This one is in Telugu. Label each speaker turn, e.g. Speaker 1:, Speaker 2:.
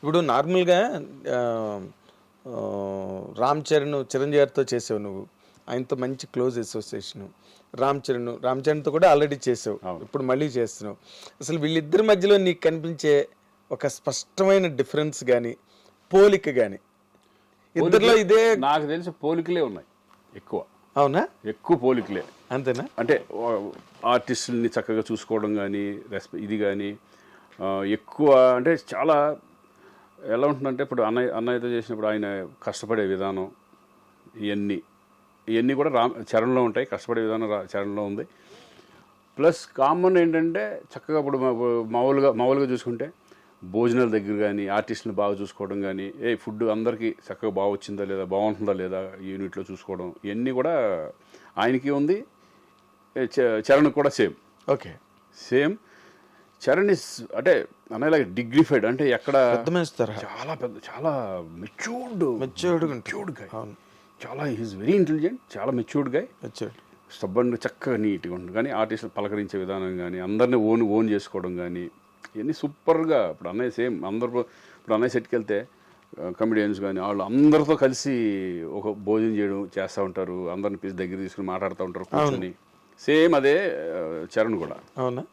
Speaker 1: ఇప్పుడు నార్మల్గా ఆహ్, రామ్ చరణ్, చిరంజీవి గారితో చేసావు నువ్వు. ఆయనతో మంచి క్లోజ్ అసోసియేషను. రామ్ చరణ్‌తో కూడా ఆల్రెడీ చేసావు.
Speaker 2: అవును.
Speaker 1: ఇప్పుడు మళ్ళీ చేస్తున్నావు. అసలు వీళ్ళిద్దరి మధ్యలో నీకు కనిపించే ఒక స్పష్టమైన డిఫరెన్స్ గాని, పోలిక గాని, ఇద్దరిలో ఇదే
Speaker 2: నాకు తెలిసి పోలికలే ఉన్నాయి ఎక్కువ.
Speaker 1: అవునా?
Speaker 2: ఎక్కువ పోలికలే.
Speaker 1: అంతేనా?
Speaker 2: అంటే ఆర్టిస్టుల్ని చక్కగా చూసుకోవడం కానీ ఇది కానీ ఎక్కువ అంటే చాలా ఎలా ఉంటుందంటే ఇప్పుడు అన్నయ్యతో చేసినప్పుడు ఆయన కష్టపడే విధానం ఇవన్నీ కూడా చరణ్లో ఉంటాయి. కష్టపడే విధానం చరణ్లో ఉంది. ప్లస్ కామన్ ఏంటంటే చక్కగా ఇప్పుడు మామూలుగా చూసుకుంటే భోజనాల దగ్గర కానీ ఆర్టిస్టుని బాగా చూసుకోవడం కానీ ఫుడ్ అందరికీ చక్కగా బాగా వచ్చిందా లేదా బాగుంటుందా లేదా యూనిట్లో చూసుకోవడం ఇవన్నీ కూడా ఆయనకి ఉంది. చరణ్ కూడా same.
Speaker 1: Okay.
Speaker 2: Same. Charan is అంటే అనేలాగా డిగ్నిఫైడ్, అంటే ఎక్కడ చాలా పెద్ద, చాలా మెచ్యూర్డ్ గాయ్. చాలా ఈజ్ వెరీ ఇంటెలిజెంట్, చాలా మెచ్యూర్డ్ గాయ్. స్టబ్బన్ చక్కగా నీట్గా ఉంటుంది. కానీ ఆర్టిస్టులు పలకరించే విధానం కానీ అందరినీ ఓన్ చేసుకోవడం కానీ ఇవన్నీ సూపర్గా. ఇప్పుడు అన్నయ్య సేమ్ ఇప్పుడు అన్నయ్య సెట్కి వెళ్తే కమెడియన్స్ కానీ వాళ్ళు అందరితో కలిసి ఒక భోజనం చేయడం చేస్తూ ఉంటారు. అందరిని దగ్గర తీసుకుని మాట్లాడుతూ ఉంటారు కూర్చొని. సేమ్ అదే చరణ్ కూడా.
Speaker 1: అవునా?